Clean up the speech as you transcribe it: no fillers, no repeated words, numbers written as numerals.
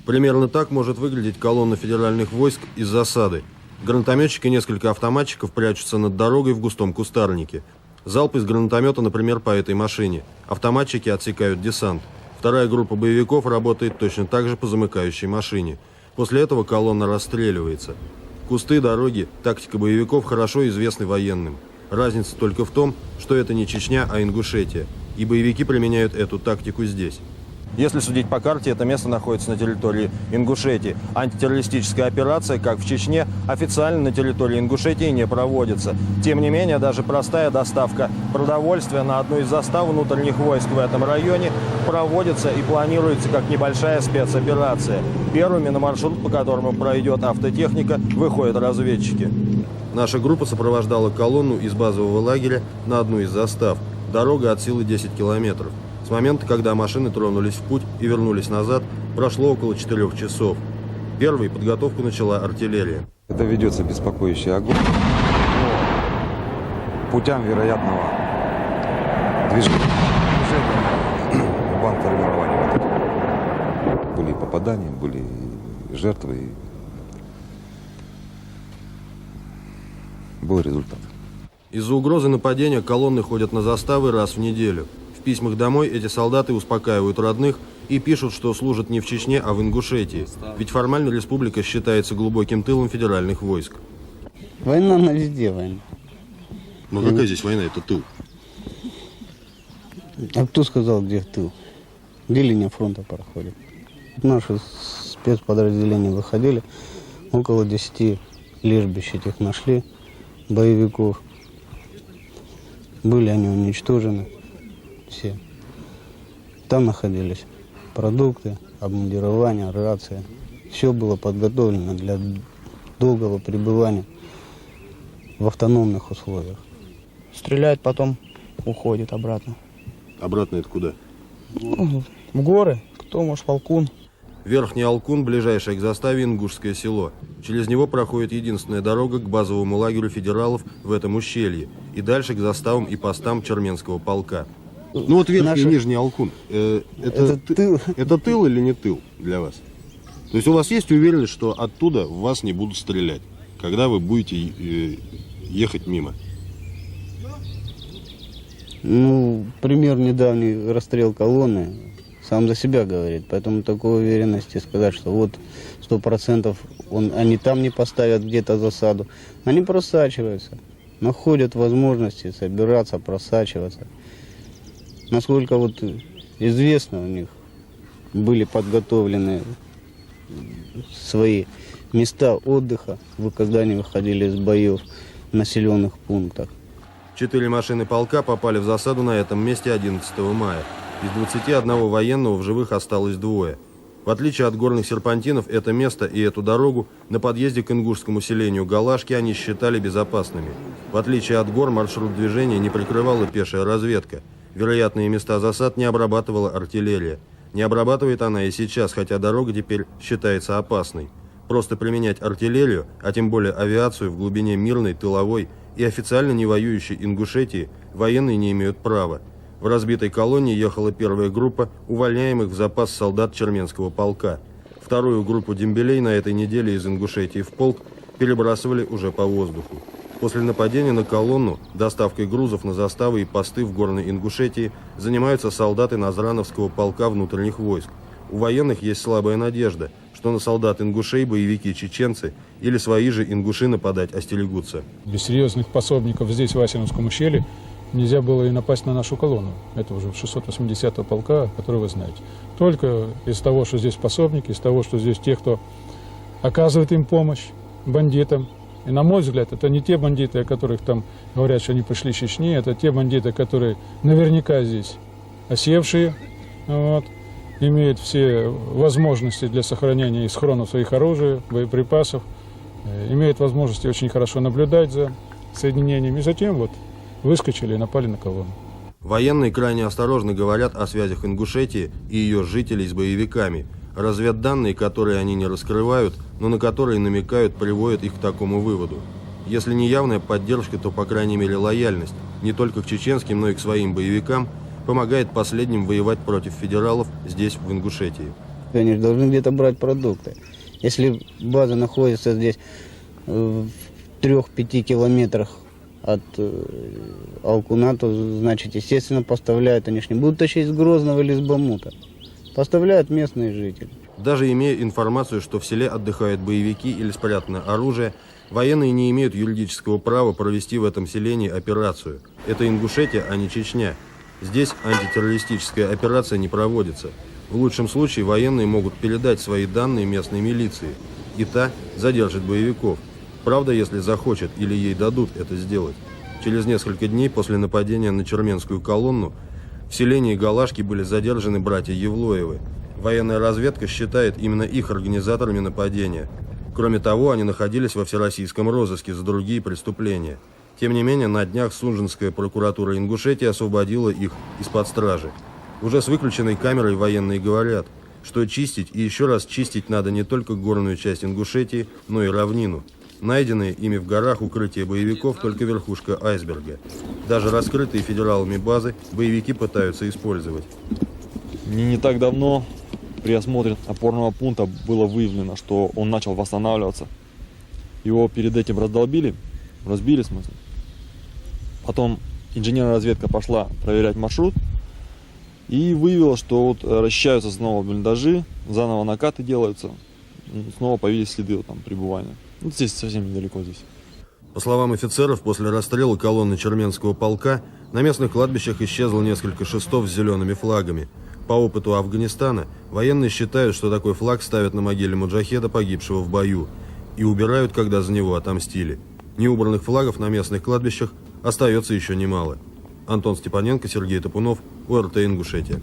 Примерно так может выглядеть колонна федеральных войск из засады. Гранатометчик и несколько автоматчиков прячутся над дорогой в густом кустарнике. Залп из гранатомета, например, по этой машине. Автоматчики отсекают десант. Вторая группа боевиков работает точно так же по замыкающей машине. После этого колонна расстреливается. Кусты, дороги, тактика боевиков хорошо известны военным. Разница только в том, что это не Чечня, а Ингушетия. И боевики применяют эту тактику здесь. Если судить по карте, это место находится на территории Ингушетии. Антитеррористическая операция, как в Чечне, официально на территории Ингушетии не проводится. Тем не менее, даже простая доставка продовольствия на одну из застав внутренних войск в этом районе проводится и планируется как небольшая спецоперация. Первыми на маршрут, по которому пройдет автотехника, выходят разведчики. Наша группа сопровождала колонну из базового лагеря на одну из застав. Дорога от силы 10 километров. С момента, когда машины тронулись в путь и вернулись назад, прошло около 4 часов. Первой подготовку начала артиллерия. Это ведется беспокоящий огонь по путям вероятного движения бандформирования. Были попадания, были жертвы. Был результат. Из-за угрозы нападения колонны ходят на заставы раз в неделю. В письмах домой эти солдаты успокаивают родных и пишут, что служат не в Чечне, а в Ингушетии. Ведь формально республика считается глубоким тылом федеральных войск. Война на везде война. Но какая здесь война? Это тыл. А кто сказал, где тыл? Где линия фронта проходит? Наши спецподразделения выходили, около 10 лежбищ этих нашли, боевиков. Были они уничтожены. Все. Там находились продукты, обмундирование, рация. Все было подготовлено для долгого пребывания в автономных условиях. Стреляет, потом уходит обратно. Обратно это куда? Ну, в горы. Кто, может, в Алкун. Верхний Алкун, ближайшее к заставе Ингушское село. Через него проходит единственная дорога к базовому лагерю федералов в этом ущелье и дальше к заставам и постам Черменского полка. Ну вот верхний и нижний Алкун. Это тыл или не тыл для вас? То есть у вас есть уверенность, что оттуда в вас не будут стрелять, когда вы будете ехать мимо? Ну, пример недавний расстрел колонны сам за себя говорит. Поэтому такой уверенности сказать, что вот 100% они там не поставят где-то засаду. Они просачиваются, находят возможности собираться, просачиваться. Насколько вот известно, у них были подготовлены свои места отдыха, когда они выходили из боев в населенных пунктах. 4 машины полка попали в засаду на этом месте 11 мая. Из 21 военного в живых осталось 2. В отличие от горных серпантинов, это место и эту дорогу на подъезде к ингушскому селению Галашки они считали безопасными. В отличие от гор, маршрут движения не прикрывала пешая разведка. Вероятные места засад не обрабатывала артиллерия. Не обрабатывает она и сейчас, хотя дорога теперь считается опасной. Просто применять артиллерию, а тем более авиацию в глубине мирной, тыловой и официально не воюющей Ингушетии военные не имеют права. В разбитой колонне ехала первая группа увольняемых в запас солдат Черменского полка. Вторую группу дембелей на этой неделе из Ингушетии в полк перебрасывали уже по воздуху. После нападения на колонну доставкой грузов на заставы и посты в горной Ингушетии занимаются солдаты Назрановского полка внутренних войск. У военных есть слабая надежда, что на солдат ингушей боевики-чеченцы или свои же ингуши нападать остерегутся. Без серьезных пособников здесь, в Васиновском ущелье, нельзя было и напасть на нашу колонну. Это уже 680-го полка, который вы знаете. Только из того, что здесь пособники, из того, что здесь те, кто оказывает им помощь, бандитам. И, на мой взгляд, это не те бандиты, о которых там говорят, что они пришли из Чечни, это те бандиты, которые наверняка здесь осевшие, вот, имеют все возможности для сохранения и схрона своих оружия, боеприпасов, имеют возможности очень хорошо наблюдать за соединениями, и затем вот выскочили и напали на колонну. Военные крайне осторожно говорят о связях Ингушетии и ее жителей с боевиками. Разведданные, которые они не раскрывают, но на которые намекают, приводят их к такому выводу. Если не явная поддержка, то, по крайней мере, лояльность, не только к чеченским, но и к своим боевикам, помогает последним воевать против федералов здесь, в Ингушетии. они же должны где-то брать продукты. Если база находится здесь в 3-5 километрах от Алкуна, то, значит, естественно, поставляют. Они же не будут тащить с Грозного или с Бамута. Поставляют местные жители. Даже имея информацию, что в селе отдыхают боевики или спрятано оружие, военные не имеют юридического права провести в этом селении операцию. Это Ингушетия, а не Чечня. Здесь антитеррористическая операция не проводится. В лучшем случае военные могут передать свои данные местной милиции, и та задержит боевиков. Правда, если захочет или ей дадут это сделать. Через несколько дней после нападения на Черменскую колонну в селении Галашки были задержаны братья Евлоевы. Военная разведка считает именно их организаторами нападения. Кроме того, они находились во всероссийском розыске за другие преступления. Тем не менее, на днях Сунжинская прокуратура Ингушетии освободила их из-под стражи. Уже с выключенной камерой военные говорят, что чистить и еще раз чистить надо не только горную часть Ингушетии, но и равнину. Найденные ими в горах укрытия боевиков только верхушка айсберга. Даже раскрытые федералами базы боевики пытаются использовать. Не так давно при осмотре опорного пункта было выявлено, что он начал восстанавливаться. Его перед этим разбили в смысле. Потом инженерная разведка пошла проверять маршрут и выявила, что вот расчищаются снова блиндажи, заново накаты делаются, снова появились следы вот там пребывания. Вот здесь совсем недалеко здесь. По словам офицеров, после расстрела колонны Черменского полка на местных кладбищах исчезло несколько шестов с зелеными флагами. По опыту Афганистана, военные считают, что такой флаг ставят на могиле муджахеда, погибшего в бою, и убирают, когда за него отомстили. Неубранных флагов на местных кладбищах остается еще немало. Антон Степаненко, Сергей Топунов, ОРТ Ингушетия.